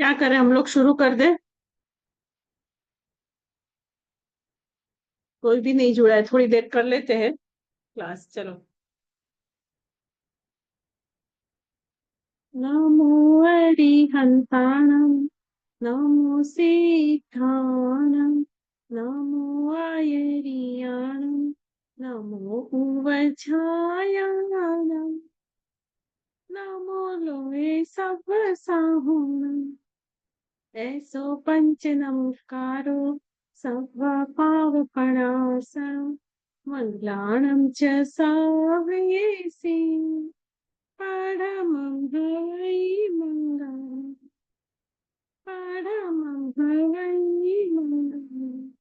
क्या करें, हम लोग शुरू कर दें? कोई भी नहीं जुड़ा है, थोड़ी देर कर लेते हैं क्लास। चलो। नमो अरिहंताणं, नमो सिद्धाणं, नमो आयरियाणं, नमो उवझायाणं, नमो लोए सब साहुणं, ऐसो पंच नमस्कारो सत्व पाव परासर मंगलाणं च सावयेसि परमं हवै मंगलम्, परमं हवै मंगलम्।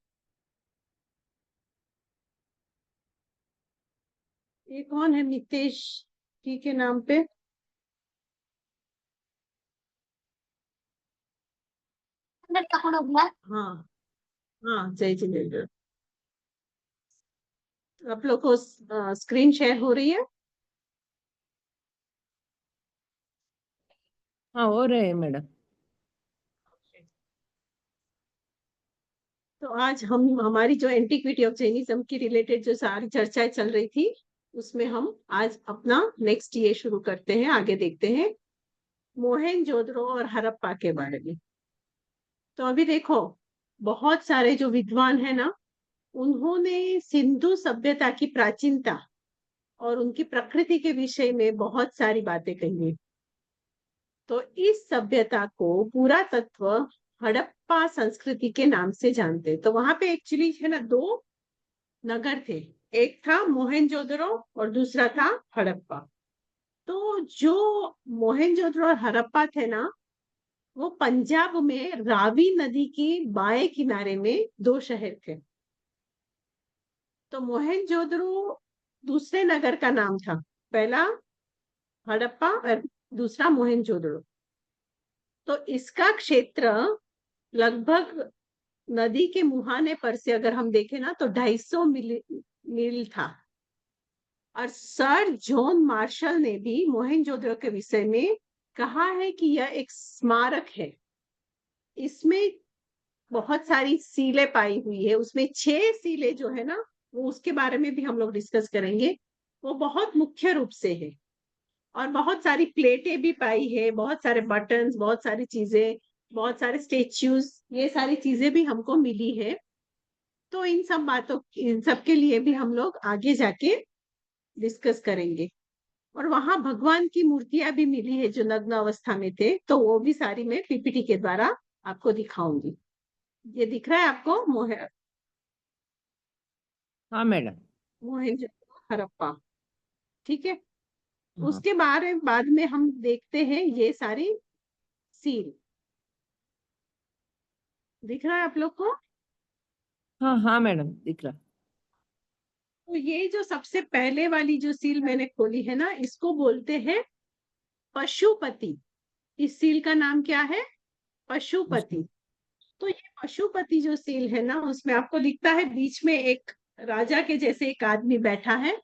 ये कौन है? मितेश जी के नाम पे? हाँ हाँ, जय जिनेन्द्र। आप लोग को स्क्रीन शेयर हो रही है? हाँ, हो रहे हैं मैडम। तो आज हम हमारी जो एंटीक्विटी ऑफ जैनिज्म की रिलेटेड जो सारी चर्चाएं चल रही थी, उसमें हम आज अपना नेक्स्ट ये शुरू करते हैं, आगे देखते हैं मोहनजोदड़ो और हड़प्पा के बारे में। तो अभी देखो, बहुत सारे जो विद्वान है ना, उन्होंने सिंधु सभ्यता की प्राचीनता और उनकी प्रकृति के विषय में बहुत सारी बातें कही है। तो इस सभ्यता को पुरातत्व हड़प्पा संस्कृति के नाम से जानते। तो वहां पे एक्चुअली है ना, दो नगर थे। एक था मोहनजोदड़ो और दूसरा था हड़प्पा। तो जो मोहनजोदड़ो और हड़प्पा थे ना, वो पंजाब में रावी नदी की बाएं किनारे में दो शहर थे। तो मोहनजोदड़ो दूसरे नगर का नाम था, पहला हड़प्पा और दूसरा मोहनजोदड़ो। तो इसका क्षेत्र लगभग नदी के मुहाने पर से अगर हम देखें ना, तो 250 मील था। और सर जॉन मार्शल ने भी मोहनजोदड़ो के विषय में कहा है कि यह एक स्मारक है। इसमें बहुत सारी सीलें पाई हुई है। उसमें 6 सीलें जो है ना, वो उसके बारे में भी हम लोग डिस्कस करेंगे। वो बहुत मुख्य रूप से है। और बहुत सारी प्लेटें भी पाई है, बहुत सारे बटन्स, बहुत सारी चीजें, बहुत सारे स्टेच्यूज, ये सारी चीजें भी हमको मिली है। तो इन सब के लिए भी हम लोग आगे जाके डिस्कस करेंगे। और वहां भगवान की मूर्तियां भी मिली है जो नग्न अवस्था में थे, तो वो भी सारी मैं पीपीटी के द्वारा आपको दिखाऊंगी। ये दिख रहा है आपको? हाँ मैडम। मोहनजोदड़ो हड़प्पा, ठीक है। हाँ उसके बाद में हम देखते हैं ये सारी सील। दिख रहा है आप लोग को? हाँ हाँ मैडम, दिख रहा। तो ये जो सबसे पहले वाली जो सील मैंने खोली है ना, इसको बोलते हैं पशुपति। इस सील का नाम क्या है? पशुपति। तो ये पशुपति जो सील है ना, उसमें आपको दिखता है बीच में एक राजा के जैसे एक आदमी बैठा है,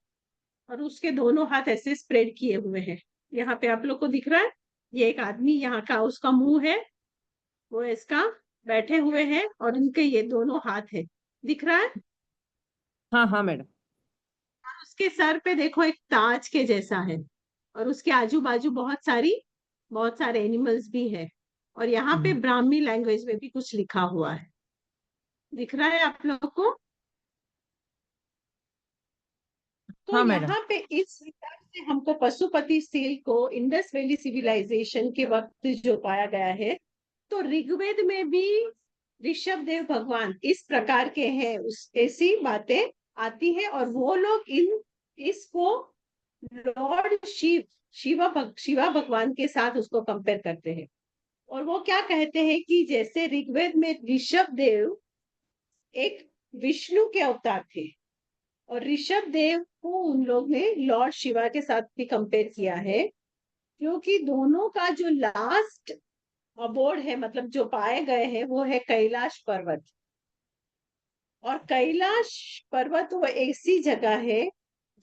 और उसके दोनों हाथ ऐसे स्प्रेड किए हुए हैं। यहाँ पे आप लोग को दिख रहा है, ये एक आदमी यहाँ का उसका मुंह है, वो इसका बैठे हुए हैं, और उनके ये दोनों हाथ है। दिख रहा है? हाँ हाँ मैडम। और उसके सर पे देखो एक ताज के जैसा है, और उसके आजू बाजू बहुत सारे एनिमल्स भी है। और यहाँ पे ब्राह्मी लैंग्वेज में भी कुछ लिखा हुआ है। दिख रहा है आप लोग को? तो हाँ मैडम। यहाँ पे इस हिसाब से हमको पशुपति सील को इंडस वैली सिविलाइजेशन के वक्त जो पाया गया है। तो ऋग्वेद में भी ऋषभ देव भगवान इस प्रकार के हैं, उस ऐसी बातें आती है। और वो लोग इन इसको लॉर्ड शिवा भगवान के साथ उसको कंपेयर करते हैं। और वो क्या कहते हैं कि जैसे ऋग्वेद में ऋषभ देव एक विष्णु के अवतार थे, और ऋषभ देव को उन लोग ने लॉर्ड शिवा के साथ भी कंपेयर किया है, क्योंकि दोनों का जो लास्ट अबोर्ड है, मतलब जो पाए गए हैं, वो है कैलाश पर्वत। और कैलाश पर्वत वो ऐसी जगह है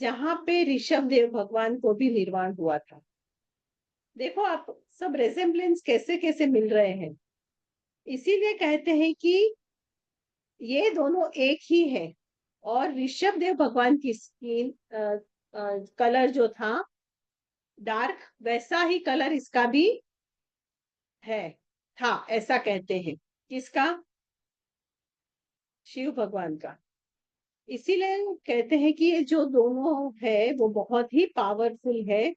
जहां पे ऋषभ देव भगवान को भी निर्वाण हुआ था। देखो आप, सब रेसेम्बलेंस कैसे कैसे मिल रहे हैं। इसीलिए कहते हैं कि ये दोनों एक ही है। और ऋषभ देव भगवान की स्किन कलर जो था डार्क, वैसा ही कलर इसका भी है, था, ऐसा कहते हैं। किसका? शिव भगवान का। इसीलिए कहते हैं कि ये जो दोनों है वो बहुत ही पावरफुल है।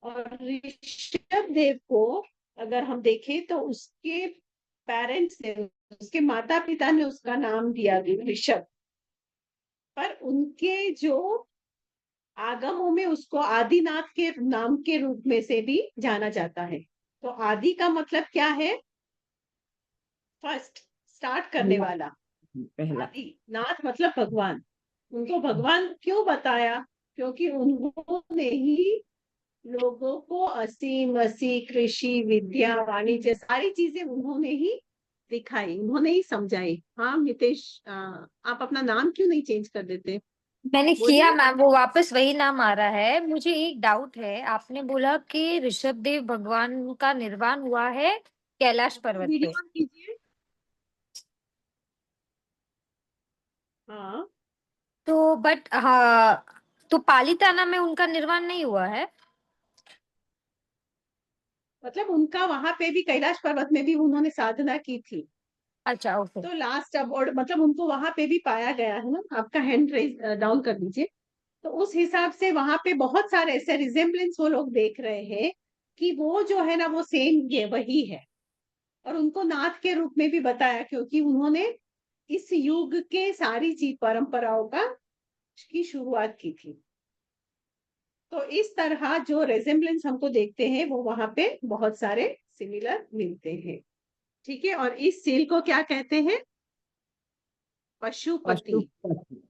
और ऋषभ देव को अगर हम देखें तो उसके पेरेंट्स ने, उसके माता पिता ने उसका नाम दिया ऋषभ, पर उनके जो आगमों में उसको आदिनाथ के नाम के रूप में से भी जाना जाता है। तो आदि का मतलब क्या है? फर्स्ट, स्टार्ट करने पहला। वाला। पहला। आदि, नाथ मतलब भगवान। उनको भगवान क्यों बताया? क्योंकि उन्होंने ही लोगों को असीम असी कृषि विद्या वाणिज्य सारी चीजें उन्होंने ही दिखाई, उन्होंने ही समझाई। हाँ नितेश, आप अपना नाम क्यों नहीं चेंज कर देते? मैंने किया बोलिए। मैम, वो वापस वही नाम आ रहा है। मुझे एक डाउट है, आपने बोला कि ऋषभ देव भगवान का निर्वाण हुआ है कैलाश पर्वत वीडियो पे। ऑन कीजिए। हाँ, तो बट हाँ, तो पालीताना में उनका निर्वाण नहीं हुआ है? मतलब उनका वहां पे भी कैलाश पर्वत में भी उन्होंने साधना की थी। अच्छा, ओके। तो लास्ट अब, और मतलब उनको वहां पे भी पाया गया है ना। आपका हैंड रेज डाउन कर दीजिए। तो उस हिसाब से वहां पे बहुत सारे ऐसे रिजेम्बलेंस वो लोग देख रहे हैं कि वो जो है ना वो सेम ये वही है। और उनको नाथ के रूप में भी बताया क्योंकि उन्होंने इस युग के सारी चीज परंपराओं का की शुरुआत की थी। तो इस तरह जो रेजेम्बलेंस हमको देखते हैं वो वहां पे बहुत सारे सिमिलर मिलते हैं। ठीक है, और इस सील को क्या कहते हैं? पशुपति। पशुपति।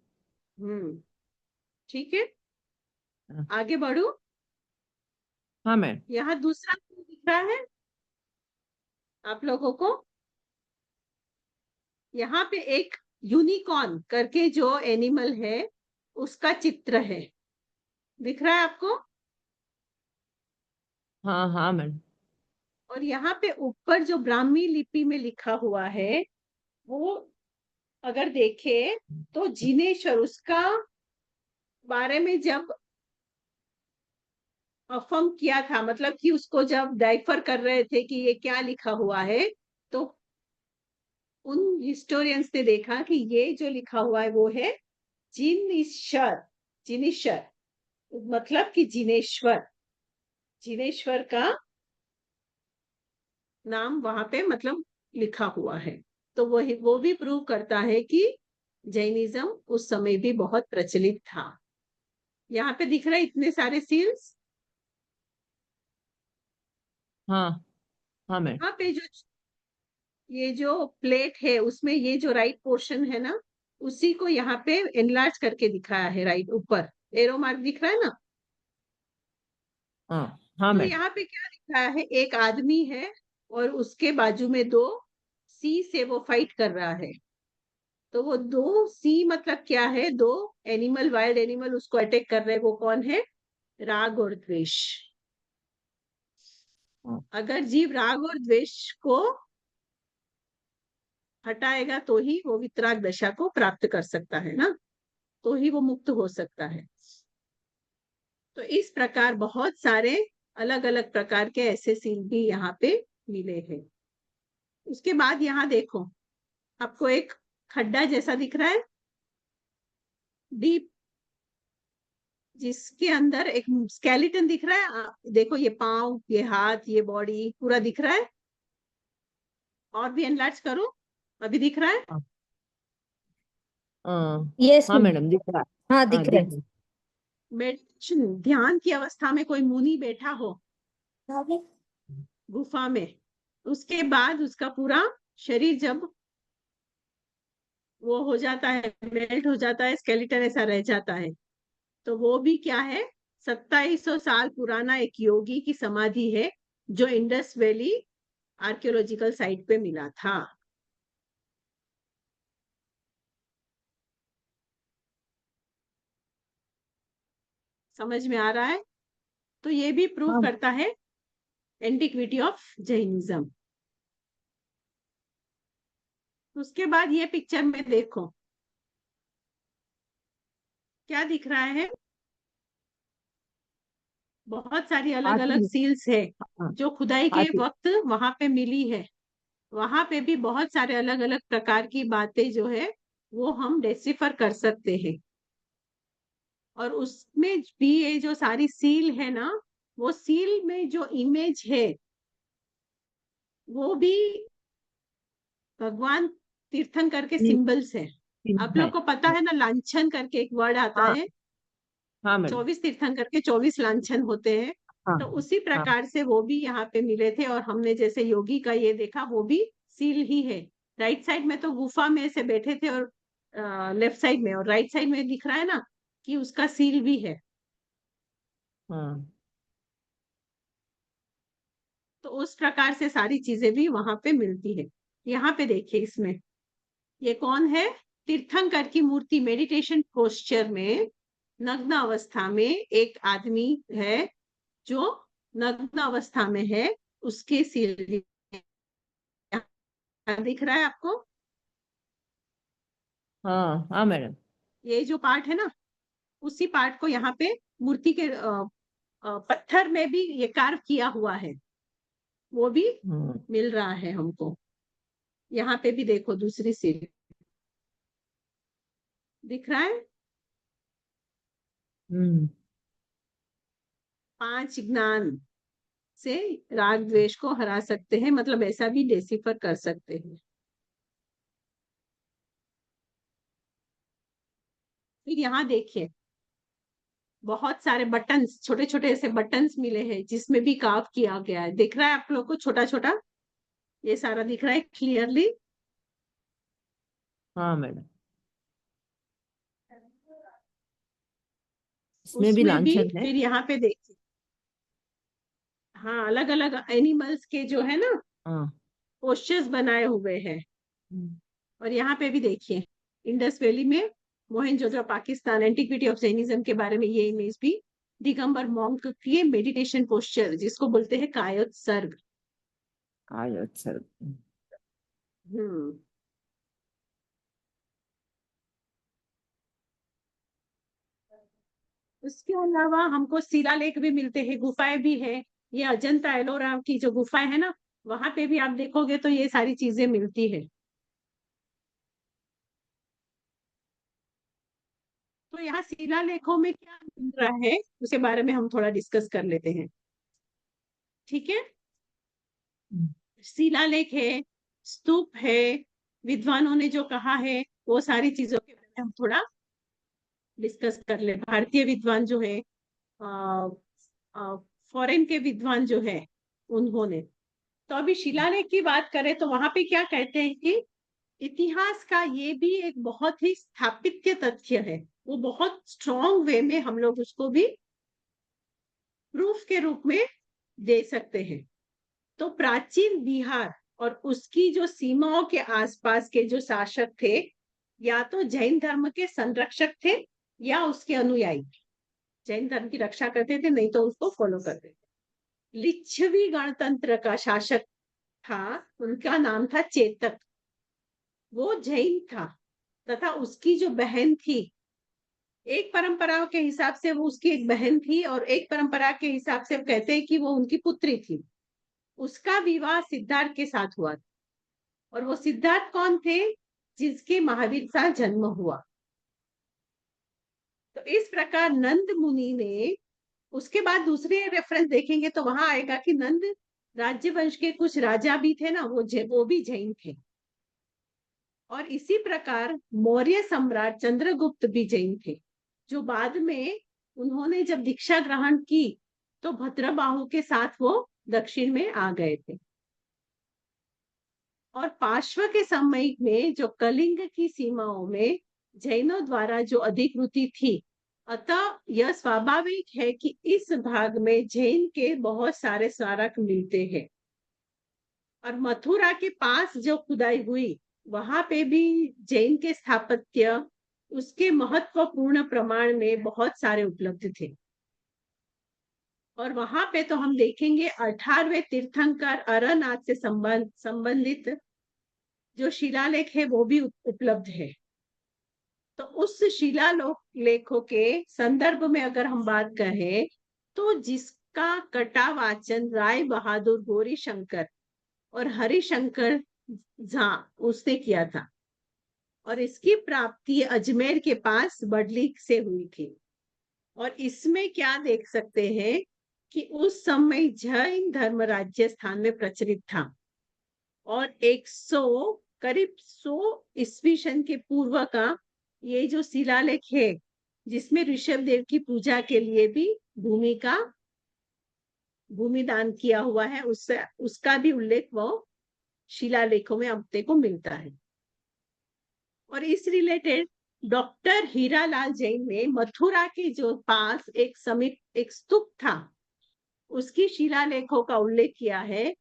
हम्म, ठीक है। हाँ। आगे बढ़ू। हाँ मैम। यहाँ दूसरा सील दिख रहा है आप लोगों को। यहाँ पे एक यूनिकॉर्न करके जो एनिमल है उसका चित्र है, दिख रहा है आपको? हाँ हाँ मैम। और यहाँ पे ऊपर जो ब्राह्मी लिपि में लिखा हुआ है वो अगर देखे तो जिनेश्वर, उसका बारे में जब अफर्म किया था, मतलब कि उसको जब डाइफर कर रहे थे कि ये क्या लिखा हुआ है, तो उन हिस्टोरियंस ने देखा कि ये जो लिखा हुआ है वो है जिनेश्वर। जिनेश्वर मतलब कि जिनेश्वर, जिनेश्वर का नाम वहां पे मतलब लिखा हुआ है। तो वो भी प्रूव करता है कि जैनिज्म उस समय भी बहुत प्रचलित था। यहाँ पे दिख रहे इतने सारे सील्स। हाँ हाँ मैम। यहाँ पे जो ये जो प्लेट है उसमें ये जो राइट पोर्शन है ना, उसी को यहाँ पे एनलार्ज करके दिखाया है। राइट ऊपर एरो मार्क दिख रहा है ना। हाँ हाँ तो मैम। यहाँ पे क्या दिखाया है? एक आदमी है और उसके बाजू में दो सी से वो फाइट कर रहा है। तो वो दो सी मतलब क्या है? दो एनिमल, वाइल्ड एनिमल उसको अटैक कर रहे हैं। वो कौन है? राग और द्वेष। हाँ। अगर जीव राग और द्वेष को हटाएगा तो ही वो वितराग दशा को प्राप्त कर सकता है ना, तो ही वो मुक्त हो सकता है। तो इस प्रकार बहुत सारे अलग अलग प्रकार के ऐसे सील भी यहाँ पे मिले हैं। उसके बाद यहाँ देखो, आपको एक खड्डा जैसा दिख रहा है, डीप, जिसके अंदर एक स्केलेटन दिख रहा है। देखो ये पांव, ये हाथ, ये बॉडी पूरा दिख रहा है। और भी एनलार्ज करो, अभी दिख रहा है? यस हाँ मैम। मैडम दिख रहा है। हाँ, हाँ दिख रहा दिख रहा है। मेडिटेशन ध्यान की अवस्था में कोई मुनि बैठा हो है। गुफा में, उसके बाद उसका पूरा शरीर जब वो हो जाता है, मेल्ट हो जाता है, स्केलेटन ऐसा रह जाता है, तो वो भी क्या है? 2700 साल पुराना एक योगी की समाधि है जो इंडस वैली आर्कियोलॉजिकल साइट पे मिला था। समझ में आ रहा है? तो ये भी प्रूव हाँ करता है एंटिक्विटी ऑफ जैनिज्म। उसके बाद ये पिक्चर में देखो क्या दिख रहा है, बहुत सारी अलग अलग हाथी। सील्स है हाँ। जो खुदाई के हाथी। वक्त वहां पे मिली है। वहां पे भी बहुत सारे अलग अलग प्रकार की बातें जो है वो हम डेसिफर कर सकते हैं। और उसमें भी ये जो सारी सील है ना, वो सील में जो इमेज है वो भी भगवान तीर्थंकर के तीन। सिंबल्स है। तीन आप है। लोग को पता है ना, लांछन करके एक वर्ड आता हाँ। है। हाँ मैडम। 24 तीर्थंकर के 24 लांछन होते हैं। हाँ। तो उसी हाँ। प्रकार से वो भी यहाँ पे मिले थे। और हमने जैसे योगी का ये देखा, वो भी सील ही है। राइट साइड में तो गुफा में से बैठे थे, और लेफ्ट साइड में और राइट साइड में दिख रहा है ना कि उसका सील भी है। हाँ। तो उस प्रकार से सारी चीजें भी वहां पे मिलती है। यहाँ पे देखिए, इसमें ये कौन है, तीर्थंकर की मूर्ति मेडिटेशन पोस्चर में नग्न अवस्था में एक आदमी है जो नग्न अवस्था में है। उसके सिर दिख रहा है आपको, हाँ। हाँ मैडम। ये जो पार्ट है ना, उसी पार्ट को यहाँ पे मूर्ति के पत्थर में भी ये कार्व किया हुआ है, वो भी हम्म। मिल रहा है हमको। यहाँ पे भी देखो दूसरी सीढ़ी दिख रहा है। हम्म। 5 ज्ञान से राग द्वेष को हरा सकते हैं, मतलब ऐसा भी डेसिफर कर सकते हैं। फिर यहाँ देखिए, बहुत सारे बटन्स, छोटे छोटे ऐसे बटन्स मिले हैं जिसमें भी कार्व किया गया है। दिख रहा है आप लोग को, छोटा छोटा ये सारा दिख रहा है क्लियरली। हाँ मैडम। इसमें भी उसमें भी लांछन है। फिर यहाँ पे देखिए, हाँ, अलग अलग एनिमल्स के जो है ना हाँ। पोस्चर्स बनाए हुए हैं। हम्म। और यहाँ पे भी देखिए, इंडस वैली में Mohenjodaro Pakistan antiquity of Jainism के बारे में ये इमेज भी, दिगंबर मॉन्क की मेडिटेशन पोस्चर जिसको बोलते हैं कायोत्सर्ग। अच्छा। हम्म। उसके अलावा हमको शिलालेख भी मिलते हैं, गुफाएं भी है। ये अजंता एलोरा की जो गुफाएं है ना, वहां पे भी आप देखोगे तो ये सारी चीजें मिलती है। तो यहाँ शिलालेखों में क्या मिल रहा है उसके बारे में हम थोड़ा डिस्कस कर लेते हैं, ठीक है। हम्म। शिलालेख है, स्तूप है, विद्वानों ने जो कहा है वो सारी चीजों के बारे में हम थोड़ा डिस्कस कर ले। भारतीय विद्वान जो है, फॉरेन के विद्वान जो है, उन्होंने। तो अभी शिलालेख की बात करें तो वहां पे क्या कहते हैं कि इतिहास का ये भी एक बहुत ही स्थापित्य तथ्य है। वो बहुत स्ट्रॉन्ग वे में हम लोग उसको भी प्रूफ के रूप में दे सकते हैं। तो प्राचीन बिहार और उसकी जो सीमाओं के आसपास के जो शासक थे, या तो जैन धर्म के संरक्षक थे या उसके अनुयायी, जैन धर्म की रक्षा करते थे, नहीं तो उसको फॉलो करते थे। लिच्छवी गणतंत्र का शासक था, उनका नाम था चेतक। वो जैन था, तथा उसकी जो बहन थी, एक परंपरा के हिसाब से वो उसकी एक बहन थी और एक परंपरा के हिसाब से कहते हैं कि वो उनकी पुत्री थी। उसका विवाह सिद्धार्थ के साथ हुआ। और वो सिद्धार्थ कौन थे, जिसके महावीर साल जन्म हुआ। तो इस प्रकार नंद मुनि ने, उसके बाद दूसरे रेफरेंस देखेंगे तो वहां आएगा कि नंद राज्यवंश के कुछ राजा भी थे ना, वो भी जैन थे। और इसी प्रकार मौर्य सम्राट चंद्रगुप्त भी जैन थे, जो बाद में उन्होंने जब दीक्षा ग्रहण की तो भद्रबाहु के साथ वो दक्षिण में आ गए थे। और पार्श्व के समय में जो कलिंग की सीमाओं में जैनों द्वारा जो अधिकृति थी, अतः यह स्वाभाविक है कि इस भाग में जैन के बहुत सारे स्मारक मिलते हैं। और मथुरा के पास जो खुदाई हुई, वहां पे भी जैन के स्थापत्य, उसके महत्वपूर्ण प्रमाण में बहुत सारे उपलब्ध थे। और वहां पे तो हम देखेंगे 18वें तीर्थंकर अरनाथ से संबंधित जो शिलालेख है वो भी उपलब्ध है। तो उस शिलालेखों के संदर्भ में अगर हम बात करें तो जिसका कटा वाचन राय बहादुर गौरीशंकर और हरिशंकर झा उसने किया था और इसकी प्राप्ति अजमेर के पास बडली से हुई थी। और इसमें क्या देख सकते हैं कि उस समय जैन धर्म राजस्थान में प्रचलित था और 100 करीब 100 ईस्वी सन के पूर्व का ये जो शिलालेख है जिसमें ऋषभ देव की पूजा के लिए भी भूमि दान किया हुआ है, उसका भी उल्लेख वो शिलालेखों में अपने को मिलता है। और इस रिलेटेड डॉक्टर हीरालाल जैन ने मथुरा के जो पास एक स्तूप था उसकी शिलालेखों का उल्लेख किया है।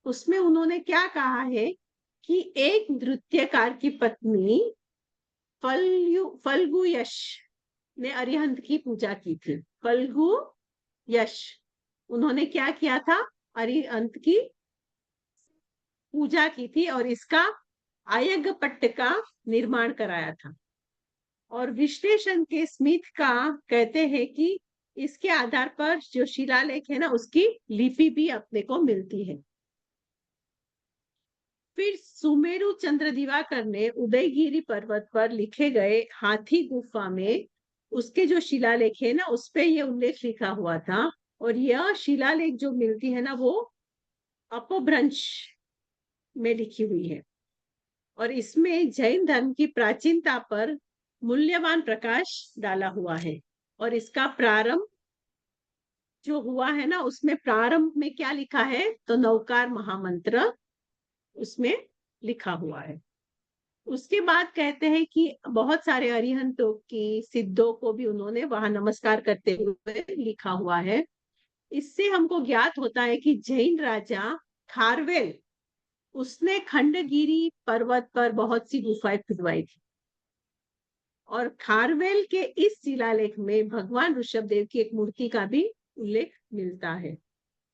उसमें उन्होंने क्या कहा है कि एक नृत्यकार की पत्नी फल्गु यश ने अरिहंत की पूजा की थी। फल्गु यश उन्होंने क्या किया था, अरिहंत की पूजा की थी और इसका आयगपट्ट का निर्माण कराया था। और विश्लेषण के स्मिथ का कहते हैं कि इसके आधार पर जो शिलालेख है ना उसकी लिपि भी अपने को मिलती है। फिर सुमेरु चंद्र दिवाकर ने उदयगिरी पर्वत पर लिखे गए हाथी गुफा में उसके जो शिलालेख है ना उस पे ये उल्लेख लिखा हुआ था। और यह शिलालेख जो मिलती है ना वो अपभ्रंश में लिखी हुई है और इसमें जैन धर्म की प्राचीनता पर मूल्यवान प्रकाश डाला हुआ है। और इसका प्रारंभ जो हुआ है ना उसमें प्रारंभ में क्या लिखा है तो नवकार महामंत्र उसमें लिखा हुआ है। उसके बाद कहते हैं कि बहुत सारे अरिहंतों की सिद्धों को भी उन्होंने वहां नमस्कार करते हुए लिखा हुआ है। इससे हमको ज्ञात होता है कि जैन राजा खारवेल उसने खंडगिरी पर्वत पर बहुत सी गुफाएं खुदवाई थी और खारवेल के इस शिलालेख में भगवान ऋषभदेव की एक मूर्ति का भी उल्लेख मिलता है,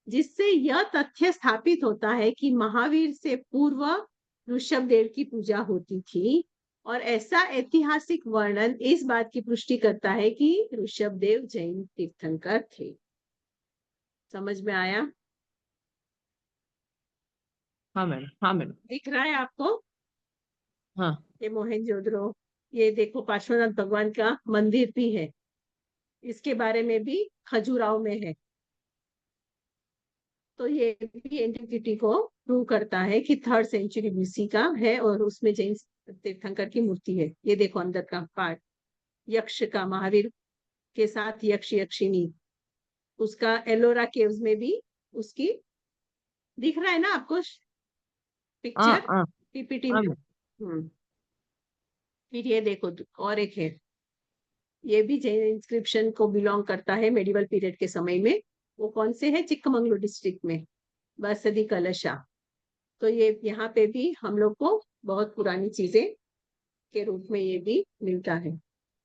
जिससे यह तथ्य स्थापित होता है कि महावीर से पूर्व ऋषभदेव की पूजा होती थी। और ऐसा ऐतिहासिक वर्णन इस बात की पुष्टि करता है कि ऋषभदेव जैन तीर्थंकर थे। समझ में आया? हाँ मैडम, हाँ मैडम, दिख रहा है आपको? हाँ ये मोहनजोदड़ो, ये देखो पार्श्वनाथ भगवान का मंदिर भी है, इसके बारे में भी खजुराहो में है। तो ये भी एंटिक्विटी को प्रूव करता है कि 3rd सेंचुरी बीसी का है और उसमें जैन तीर्थंकर की मूर्ति है। ये देखो अंदर का पार्ट, यक्ष का, महावीर के साथ यक्ष यक्षिनी, उसका एलोरा केव्स में भी उसकी दिख रहा है ना आपको हाँ पिक्चर हाँ पीपीटी हाँ में। मैडम, फिर ये देखो और एक है, ये भी जैन इंस्क्रिप्शन को बिलोंग करता है मेडिवल पीरियड के समय में। वो कौन से है, चिक्कमंगलूर डिस्ट्रिक्ट में, बसदी कलशा। तो ये यहाँ पे भी हम लोग को बहुत पुरानी चीजें के रूप में ये भी मिलता है।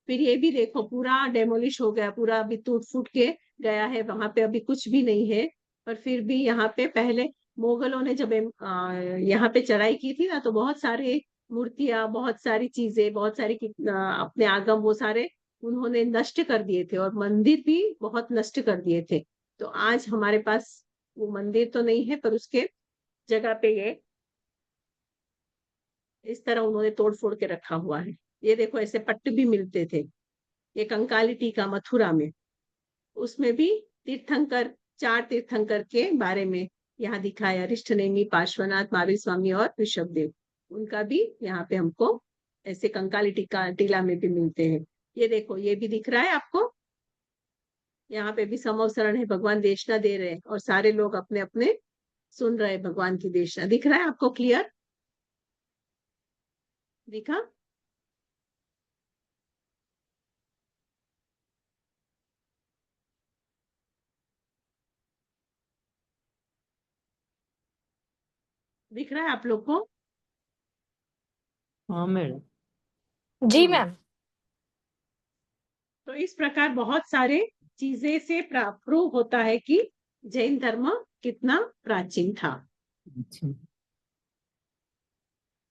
फिर ये भी देखो पूरा डेमोलिश हो गया, पूरा अभी टूट फूट के गया है, वहां पे अभी कुछ भी नहीं है। पर फिर भी यहाँ पे पहले मुगलों ने जब यहाँ पे चढ़ाई की थी ना तो बहुत सारे मूर्तियां, बहुत सारी चीजें, बहुत सारी अपने आगम वो सारे उन्होंने नष्ट कर दिए थे और मंदिर भी बहुत नष्ट कर दिए थे। तो आज हमारे पास वो मंदिर तो नहीं है पर उसके जगह पे ये इस तरह उन्होंने तोड़ फोड़ के रखा हुआ है। ये देखो ऐसे पट्ट भी मिलते थे, ये कंकाली टीका मथुरा में, उसमें भी तीर्थंकर, 4 तीर्थंकर के बारे में यहाँ दिखाया, अरिष्टनेमी, पार्श्वनाथ, महावीर स्वामी और ऋषभदेव, उनका भी यहाँ पे हमको ऐसे कंकाली टीला में भी मिलते हैं। ये देखो ये भी दिख रहा है आपको, यहाँ पे भी समवसरण है, भगवान देशना दे रहे हैं और सारे लोग अपने अपने सुन रहे हैं भगवान की देशना। दिख रहा है आपको क्लियर? दिखा? दिख रहा है आप लोग को? हाँ मैडम, जी मैम। तो इस प्रकार बहुत सारे चीजें से प्रूव होता है कि जैन धर्म कितना प्राचीन था। अच्छा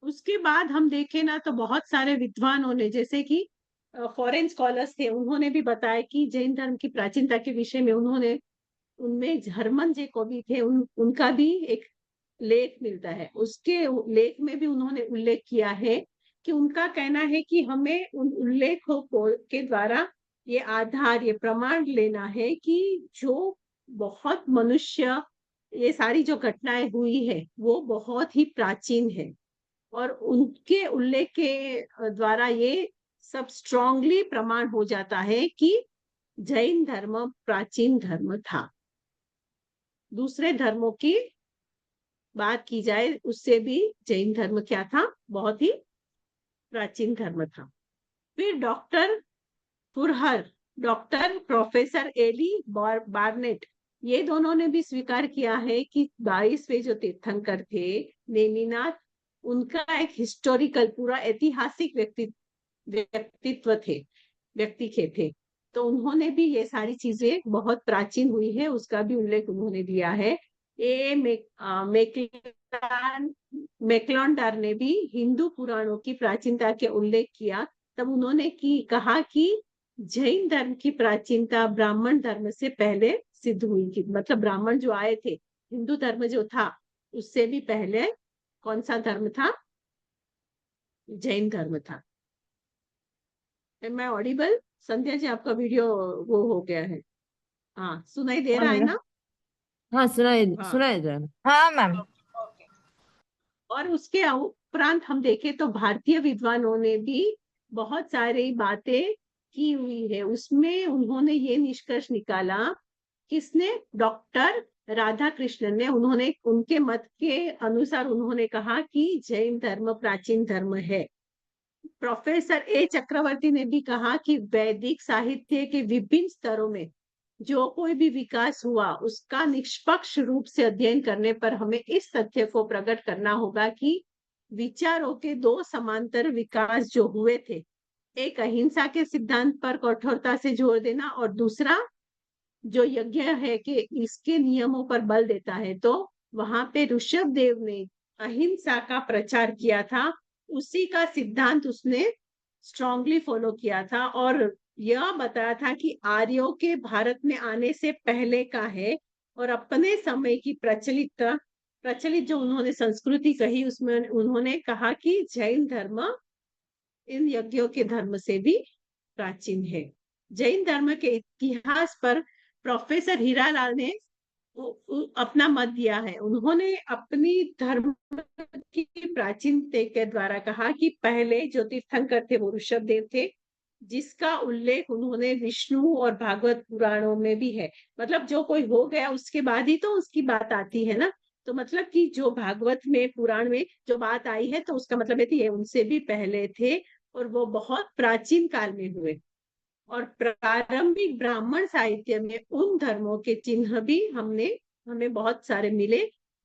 उसके बाद हम देखें ना तो बहुत सारे विद्वानों ने, जैसे कि फॉरेन स्कॉलर्स थे, उन्होंने भी बताया कि जैन धर्म की प्राचीनता के विषय में उन्होंने, उनमें हरमन जे कवि थे, उनका भी एक लेख मिलता है। उसके लेख में भी उन्होंने उल्लेख किया है कि उनका कहना है कि हमें उन उल्लेखों के द्वारा ये आधार, ये प्रमाण लेना है कि जो बहुत मनुष्य, ये सारी जो घटनाएं हुई है वो बहुत ही प्राचीन है, और उनके उल्लेख के द्वारा ये सब स्ट्रांगली प्रमाण हो जाता है कि जैन धर्म प्राचीन धर्म था। दूसरे धर्मों की बात की जाए उससे भी जैन धर्म क्या था, बहुत ही प्राचीन धर्म था। फिर doctor Fuhrer, doctor professor Eli Barnett, ये दोनों ने भी स्वीकार किया है कि 22वें जो तीर्थंकर थे नेमिनाथ, उनका एक हिस्टोरिकल, पूरा ऐतिहासिक व्यक्तित्व थे, व्यक्ति थे। तो उन्होंने भी ये सारी चीजें बहुत प्राचीन हुई है उसका भी उल्लेख उन्होंने दिया है। मैक्लॉन्डर ने भी हिंदू पुराणों की प्राचीनता के उल्लेख किया। तब उन्होंने कहा कि जैन धर्म की प्राचीनता ब्राह्मण धर्म से पहले सिद्ध हुई थी। मतलब ब्राह्मण जो आए थे, हिंदू धर्म जो था उससे भी पहले कौन सा धर्म था, जैन धर्म था। मैं ऑडिबल? संध्या जी आपका वीडियो वो हो गया है, हाँ सुनाई दे हाँ रहा है मैडम, ना? हाँ सुनाए हाँ, सुनाए जा रहा है। हाँ मैम। और उसके उपरांत हम देखें तो भारतीय विद्वानों ने भी बहुत सारी बातें की हुई है। उसमें उन्होंने ये निष्कर्ष निकाला, किसने, डॉक्टर राधा कृष्णन ने, उन्होंने उनके मत के अनुसार उन्होंने कहा कि जैन धर्म प्राचीन धर्म है। प्रोफेसर ए चक्रवर्ती ने भी कहा कि वैदिक साहित्य के विभिन्न स्तरों में जो कोई भी विकास हुआ उसका निष्पक्ष रूप से अध्ययन करने पर हमें इस तथ्य को प्रकट करना होगा कि विचारों के दो समांतर विकास जो हुए थे, एक अहिंसा के सिद्धांत पर कठोरता से जोर देना और दूसरा जो यज्ञ है कि इसके नियमों पर बल देता है। तो वहां पे ऋषभ देव ने अहिंसा का प्रचार किया था, उसी का सिद्धांत उसने स्ट्रांगली फॉलो किया था, और यह बताया था कि आर्यों के भारत में आने से पहले का है, और अपने समय की प्रचलित प्रचलित जो उन्होंने संस्कृति कही उसमें उन्होंने कहा कि जैन धर्म इन यज्ञों के धर्म से भी प्राचीन है। जैन धर्म के इतिहास पर प्रोफेसर हीरालाल ने अपना मत दिया है। उन्होंने अपनी धर्म की प्राचीनता के द्वारा कहा कि पहले जो तीर्थंकर थे वो ऋषभ देव थे, जिसका उल्लेख उन्होंने विष्णु और भागवत पुराणों में भी है। मतलब जो कोई हो गया उसके बाद ही तो उसकी बात आती है ना, तो मतलब कि जो भागवत में पुराण में जो बात आई है तो उसका मतलब ये उनसे भी पहले थे, और वो बहुत प्राचीन काल में हुए। और प्रारंभिक ब्राह्मण साहित्य में उन धर्मों के चिन्ह भी हमें बहुत सारे मिले,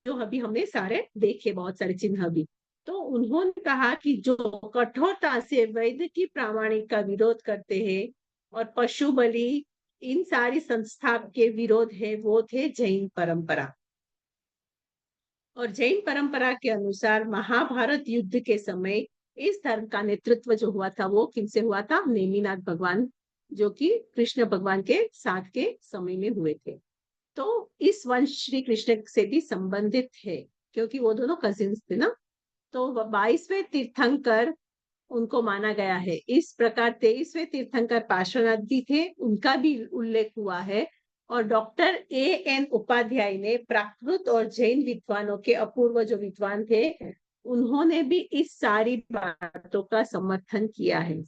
जो अभी हमने सारे देखे, बहुत सारे चिन्ह भी। तो उन्होंने कहा कि जो कठोरता से वैद्य की प्रामाणिक का विरोध करते हैं और पशु बलि इन सारी संस्था के विरोध है, वो थे जैन परंपरा। और जैन परंपरा के अनुसार महाभारत युद्ध के समय इस धर्म का नेतृत्व जो हुआ था वो किनसे हुआ था, नेमिनाथ भगवान, जो कि कृष्ण भगवान के साथ के समय में हुए थे। तो इस वंश श्री कृष्ण से भी संबंधित है, क्योंकि वो दोनों कजिन्स थे ना। तो 22वें तीर्थंकर उनको माना गया है। इस प्रकार 23वें तीर्थंकर पार्श्वनाथ भी थे, उनका भी उल्लेख हुआ है। और डॉक्टर A.N. उपाध्याय ने प्राकृत और जैन विद्वानों के अपूर्व जो विद्वान थे, उन्होंने भी इस सारी बातों का समर्थन किया है।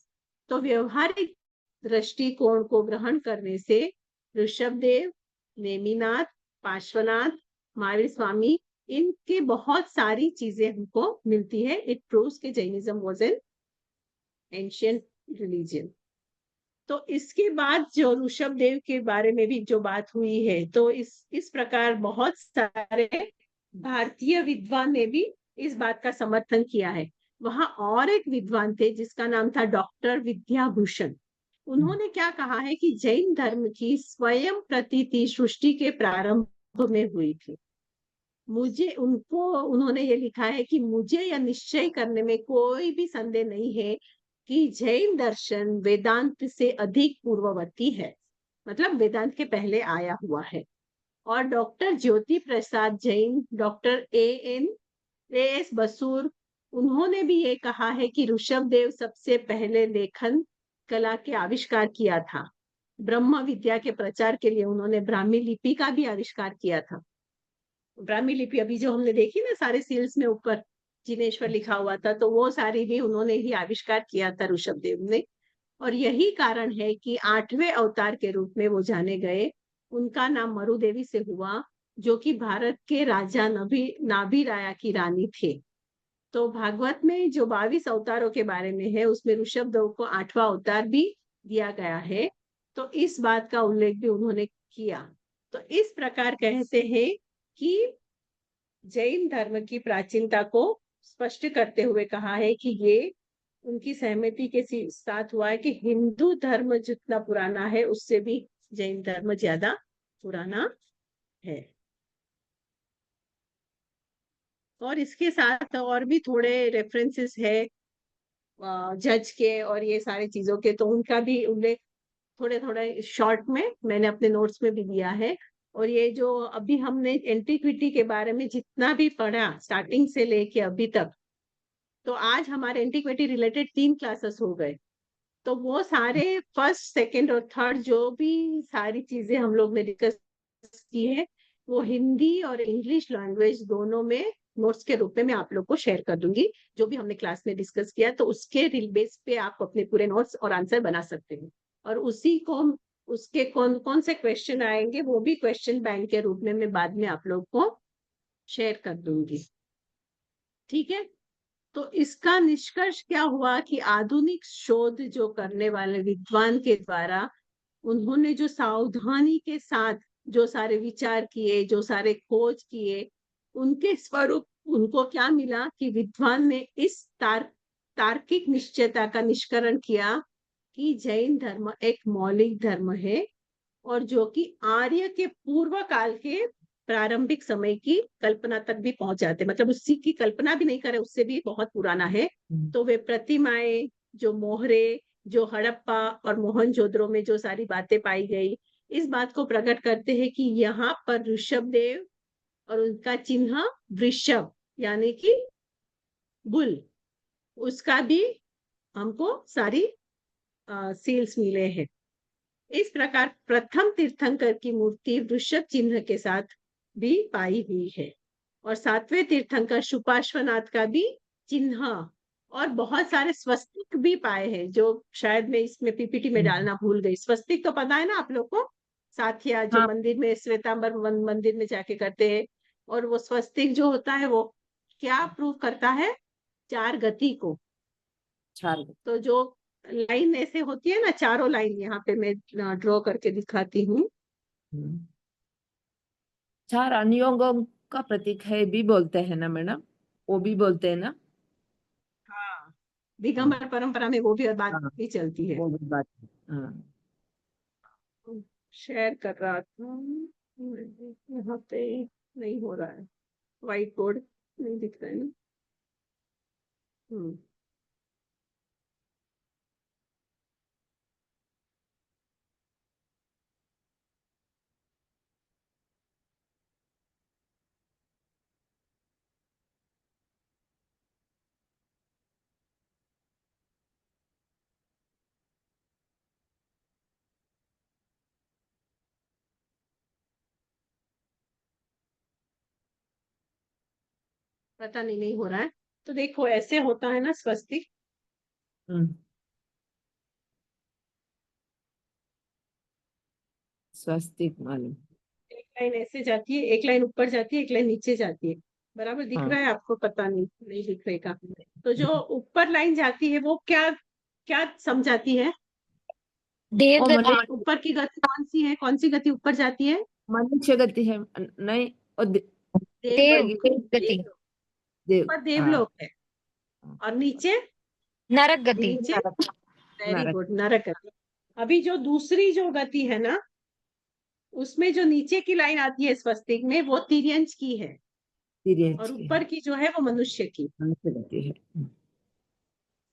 तो व्यवहारिक दृष्टिकोण को ग्रहण करने से ऋषभदेव, नेमिनाथ, पार्श्वनाथ, महावीर स्वामी, इनके बहुत सारी चीजें हमको मिलती है। इट प्रूव्स कि Jainism was an ancient religion. तो इसके बाद जो ऋषभ देव के बारे में भी जो बात हुई है, तो इस प्रकार बहुत सारे भारतीय विद्वान ने भी इस बात का समर्थन किया है। वहां और एक विद्वान थे जिसका नाम था डॉक्टर विद्याभूषण। उन्होंने क्या कहा है कि जैन धर्म की स्वयं प्रतीति सृष्टि के प्रारंभ में हुई थी। मुझे उन्होंने ये लिखा है कि मुझे यह निश्चय करने में कोई भी संदेह नहीं है कि जैन दर्शन वेदांत से अधिक पूर्ववर्ती है, मतलब वेदांत के पहले आया हुआ है। और doctor Jyoti Prasad Jain, doctor S Basur, उन्होंने भी ये कहा है कि ऋषभदेव सबसे पहले लेखन कला के आविष्कार किया था। ब्रह्म विद्या के प्रचार के लिए उन्होंने ब्राह्मी लिपि का भी आविष्कार किया था। ब्राह्मी लिपि अभी जो हमने देखी ना सारे सील्स में ऊपर जिनेश्वर लिखा हुआ था, तो वो सारी भी उन्होंने ही आविष्कार किया था ऋषभदेव ने। और यही कारण है कि 8वें अवतार के रूप में वो जाने गए। उनका नाम मरुदेवी से हुआ, जो कि भारत के राजा नाभि राया की रानी थे। तो भागवत में जो 22 अवतारों के बारे में है, उसमें ऋषभदेव को 8वां अवतार भी दिया गया है। तो इस बात का उल्लेख भी उन्होंने किया। तो इस प्रकार कहते हैं कि जैन धर्म की प्राचीनता को स्पष्ट करते हुए कहा है कि ये उनकी सहमति के साथ हुआ है कि हिंदू धर्म जितना पुराना है उससे भी जैन धर्म ज्यादा पुराना है। और इसके साथ और भी थोड़े रेफरेंसेस है जज के और ये सारी चीजों के, तो उनका भी उल्लेख थोड़े थोड़े शॉर्ट में मैंने अपने नोट्स में भी दिया है। और ये जो अभी हमने एंटीक्विटी के बारे में जितना भी पढ़ा स्टार्टिंग से लेके अभी तक, तो आज हमारे एंटीक्विटी रिलेटेड 3 क्लासेस हो गए। तो वो सारे फर्स्ट सेकंड और थर्ड जो भी सारी चीजें हम लोग ने डिस्कस की है, वो हिंदी और इंग्लिश लैंग्वेज दोनों में नोट्स के रूप में मैं आप लोग को शेयर कर दूंगी। जो भी हमने क्लास में डिस्कस किया, तो उसके बेस पे आप अपने पूरे नोट्स और आंसर बना सकते हैं। और उसी को उसके कौन कौन से क्वेश्चन आएंगे वो भी क्वेश्चन बैंक के रूप में मैं बाद में आप लोग को शेयर कर दूंगी। ठीक है, तो इसका निष्कर्ष क्या हुआ कि आधुनिक शोध जो करने वाले विद्वान के द्वारा उन्होंने जो सावधानी के साथ जो सारे विचार किए, जो सारे खोज किए, उनके स्वरूप उनको क्या मिला कि विद्वान ने इस तार्किक निश्चयता का निष्करण किया कि जैन धर्म एक मौलिक धर्म है और जो कि आर्य के पूर्व काल के प्रारंभिक समय की कल्पना तक भी पहुंच जाते, मतलब उसी की कल्पना भी नहीं करे, उससे भी बहुत पुराना है। तो वे प्रतिमाएं, जो मोहरे, जो हड़प्पा और मोहनजोदड़ो में जो सारी बातें पाई गई, इस बात को प्रकट करते हैं कि यहाँ पर ऋषभदेव और उनका चिन्ह वृषभ यानी कि बुल, उसका भी हमको सारी सील्स मिले हैं। इस प्रकार प्रथम तीर्थंकर की मूर्ति वृषभ चिन्ह के साथ भी पाई हुई है। और 7वें तीर्थंकर शुपार्श्वनाथ का भी चिन्ह और बहुत सारे स्वस्तिक भी पाए हैं, जो शायद मैं इसमें पीपीटी में डालना भूल गई। स्वस्तिक तो पता है ना आप लोग को, साथिया जो हाँ। मंदिर में श्वेतांबर मंदिर में जाके करते हैं। और वो स्वस्तिक जो होता है वो क्या प्रूव करता है? 4 गति को। चार तो जो लाइन ऐसे होती है ना, चारों लाइन, यहाँ पे मैं ड्रॉ करके दिखाती हूँ। चार अनुयोगों का प्रतीक है भी बोलते हैं ना मैडम, वो भी बोलते हैं ना। हाँ, दिगंबर परंपरा में वो भी बात हाँ, भी चलती है। वो भी बात। हाँ, शेयर कर रहा था, यहाँ पे नहीं हो रहा है, व्हाइट बोर्ड नहीं दिख रहा है ना। पता नहीं हो रहा है। तो देखो ऐसे होता है ना स्वस्तिक, स्वस्तिक मालूम। एक लाइन ऐसे जाती है, एक लाइन ऊपर जाती है, एक लाइन नीचे जाती है। बराबर दिख हाँ, रहा है आपको? पता नहीं दिख रहेगा। तो जो ऊपर लाइन जाती है वो क्या क्या समझाती है? देव वो गति। ऊपर की गति कौन सी है? कौन सी गति ऊपर जाती है? मनुष्य गति है नहीं, वो देव देवलोक। देव गति। देवलोक, देव। ऊपर हाँ, देवलोक है और नीचे नरक गति। नीचे नरक। वेरी नरक। गुड, नरक गति। अभी जो दूसरी जो गति है ना, उसमें जो नीचे की लाइन आती है स्वस्तिक में, वो तिर्यंच की है। सीरियस और की ऊपर है, की जो है वो मनुष्य की। मनुष्य गति है।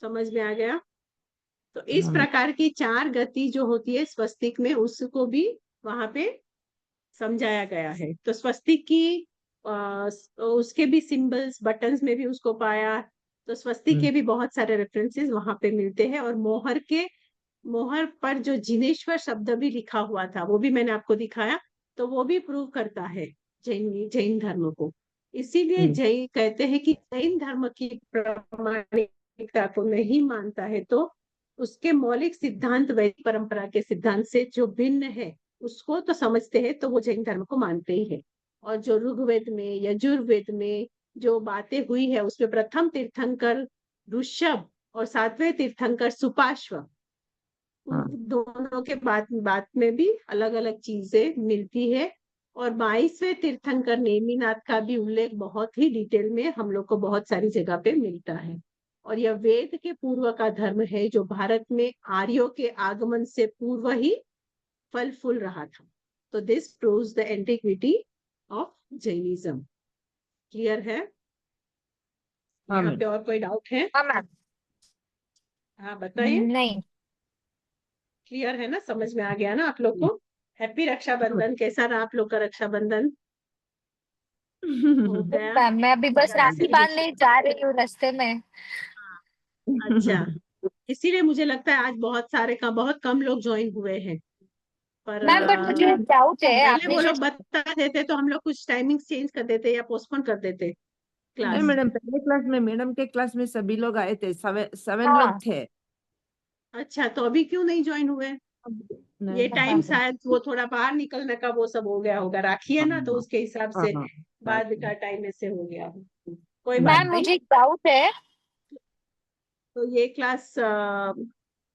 समझ में आ गया? तो इस हाँ, प्रकार की 4 गति जो होती है स्वस्तिक में, उसको भी वहां पे समझाया गया है। तो स्वस्तिक की उसके भी सिंबल्स, बटन्स में भी उसको पाया। तो स्वस्तिक के भी बहुत सारे रेफरेंसेस वहां पे मिलते हैं। और मोहर पर जो जिनेश्वर शब्द भी लिखा हुआ था वो भी मैंने आपको दिखाया। तो वो भी प्रूव करता है जैन धर्म को। इसीलिए जैन कहते हैं कि जैन धर्म की प्रामाणिकता को नहीं मानता है तो उसके मौलिक सिद्धांत वैदिक परंपरा के सिद्धांत से जो भिन्न है उसको तो समझते हैं, तो वो जैन धर्म को मानते ही है। और जो ऋग्वेद में, यजुर्वेद में जो बातें हुई है उसमें प्रथम तीर्थंकर ऋषभ और 7वें तीर्थंकर सुपार्श्व, उन हाँ, दोनों के बात में भी अलग अलग चीजें मिलती है। और 22वें तीर्थंकर नेमिनाथ का भी उल्लेख बहुत ही डिटेल में हम लोग को बहुत सारी जगह पे मिलता है। और यह वेद के पूर्व का धर्म है जो भारत में आर्यों के आगमन से पूर्व ही फल फूल रहा था। तो this proves the antiquity of Jainism. Clear है? हाँ यहाँ पे मैडम। और कोई डाउट है? हाँ मैम। हाँ बताइए। नहीं। क्लियर है ना? समझ में आ गया ना आप लोग को? हैप्पी रक्षाबंधन। कैसा रहा आप लोग का रक्षाबंधन? हो गया? मैम मैं अभी बस क्या राखी सेलिब्रेशन? बांधने जा रही हूँ रास्ते में। अच्छा, इसीलिए मुझे लगता है आज बहुत कम लोग ज्वाइन हुए हैं। पर मैम बट मुझे डाउट है, पहले आपने वो जो लोग बता देते तो हम लोग कुछ टाइमिंग चेंज कर देते या पोस्टपोन कर देते नहीं क्लास। मैडम, पहले क्लास में मैडम के क्लास में सभी लोग आए थे, 7 लोग हाँ थे। अच्छा, तो अभी क्यों नहीं ज्वाइन हुए? नहीं ये पता टाइम नहीं। शायद वो थोड़ा बाहर निकलने का वो सब हो गया होगा, राखी है ना, तो हाँ, उसके हिसाब हाँ, से हाँ, बात बाद का टाइम ऐसे हो गया हो। कोई बात मैम नहीं। मुझे एक डाउट है। तो ये क्लास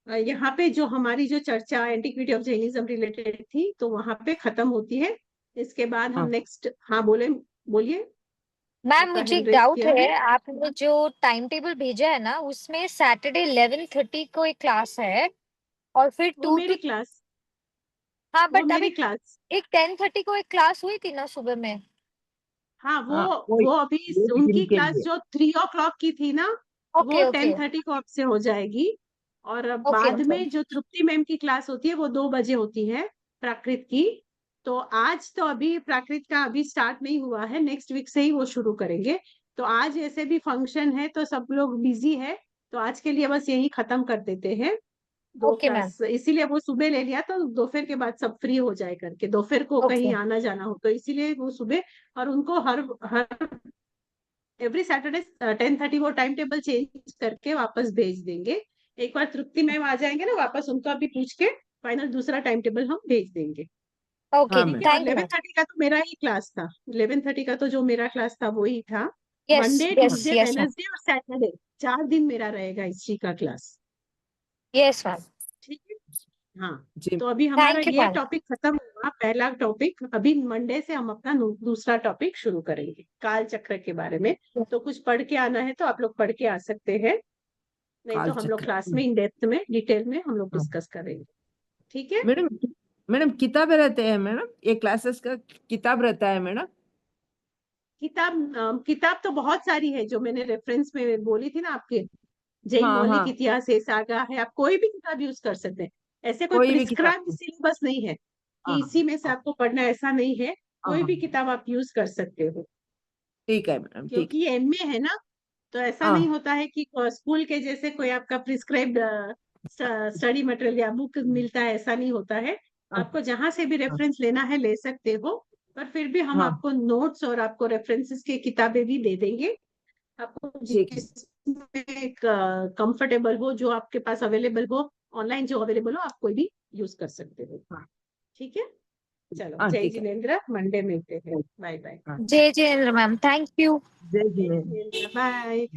यहाँ पे जो हमारी जो चर्चा एंटिक्विटी ऑफ जैनिज्म रिलेटेड थी तो वहां पे खत्म होती है। इसके बाद हम हाँ, नेक्स्ट, हाँ बोलिए। मैम आपका मुझे हैंड एक रेस डाउट किया है, है। आपने जो टाइम टेबल भेजा है ना उसमें सैटरडे 11:30 को एक क्लास है और फिर वो 2 मेरी to। क्लास हाँ वो बट मेरी अभी क्लास एक 10:30 को एक क्लास हुई थी ना सुबह में। हाँ, वो हाँ, वो अभी एक दिन उनकी के क्लास लिए। जो 3 o'clock की थी ना, वो ओके ओके 10:30 को अब से हो जाएगी। और अब ओके बाद ओके। में जो तृप्ति मैम की क्लास होती है वो 2 बजे होती है, प्राकृत की। तो आज तो अभी प्राकृत का अभी स्टार्ट नहीं हुआ है, नेक्स्ट वीक से ही वो शुरू करेंगे। तो आज ऐसे भी फंक्शन है तो सब लोग बिजी है, तो आज के लिए बस यही खत्म कर देते हैं। दो ओके मैम। क्लास इसीलिए वो सुबह ले लिया तो दोपहर के बाद सब फ्री हो जाए करके, दोपहर को ओके कहीं आना जाना हो तो इसीलिए वो सुबह। और उनको हर हर एवरी सैटरडे 10:30 वो टाइम टेबल चेंज करके वापस भेज देंगे। एक बार तृप्ति मैम आ जाएंगे ना वापस, उनका भी पूछ के फाइनल दूसरा टाइम टेबल हम भेज देंगे। ओके हाँ ठीक मैम। है? और थैंक यू मैम। 11:30 का तो मेरा ही क्लास था। 11:30 का तो जो मेरा क्लास था वो ही था। Yes Monday, yes Tuesday, yes ma'am. Wednesday और सैटरडे 4 दिन मेरा रहेगा हिस्ट्री का क्लास। Yes ma'am. ठीक है? हाँ। जी। तो अभी हमारा थैंक यू ये मैम। टॉपिक खत्म हुआ, पहला टॉपिक। अभी मंडे से हम अपना दूसरा टॉपिक शुरू करेंगे काल चक्र के बारे में। तो कुछ पढ़ के आना है तो आप लोग पढ़ के आ सकते हैं, नहीं तो काल हम लोग चक्र। क्लास में इन डेप्थ में डिटेल में हम लोग हाँ। डिस्कस करेंगे। ठीक है? मैडम, मैडम किताबें रहते हैं मैडम, ये क्लासेस का किताब रहता है मैडम? किताब तो बहुत सारी है जो मैंने रेफरेंस में बोली थी ना आपके। जैन हाँ, मौलिक हाँ, इतिहास है, सागा है, आप कोई भी किताब यूज कर सकते हैं। ऐसे कोई कोई भी प्रिस्क्राइब किताब। सिलेबस नहीं है कि हाँ, इसी में से हाँ, आपको पढ़ना है, ऐसा नहीं है। हाँ, कोई हाँ, भी किताब आप यूज कर सकते हो। ठीक है मैडम, ठीक क्योंकि ये एमए है ना, तो ऐसा है। नहीं हाँ, होता है कि स्कूल के जैसे कोई आपका प्रिस्क्राइब्ड स्टडी मटेरियल या बुक मिलता है, ऐसा नहीं होता है। हाँ, आपको जहां से भी हाँ, रेफरेंस लेना है ले सकते हो। पर फिर भी हम हाँ, आपको नोट्स और आपको रेफरेंसेस की किताबें भी दे देंगे। आपको ठीक है। जिसमें कंफर्टेबल हो, जो आपके पास अवेलेबल हो, ऑनलाइन जो अवेलेबल हो, आप कोई भी यूज कर सकते हो। हाँ, ठीक है? चलो, हाँ, जय ठीक है। जिनेन्द्र, मंडे मिलते हैं। Bye bye. हाँ, जय जय मैम, थैंक यू। जय जय जिनेन्द्र। जिनेन्द्र, बाय।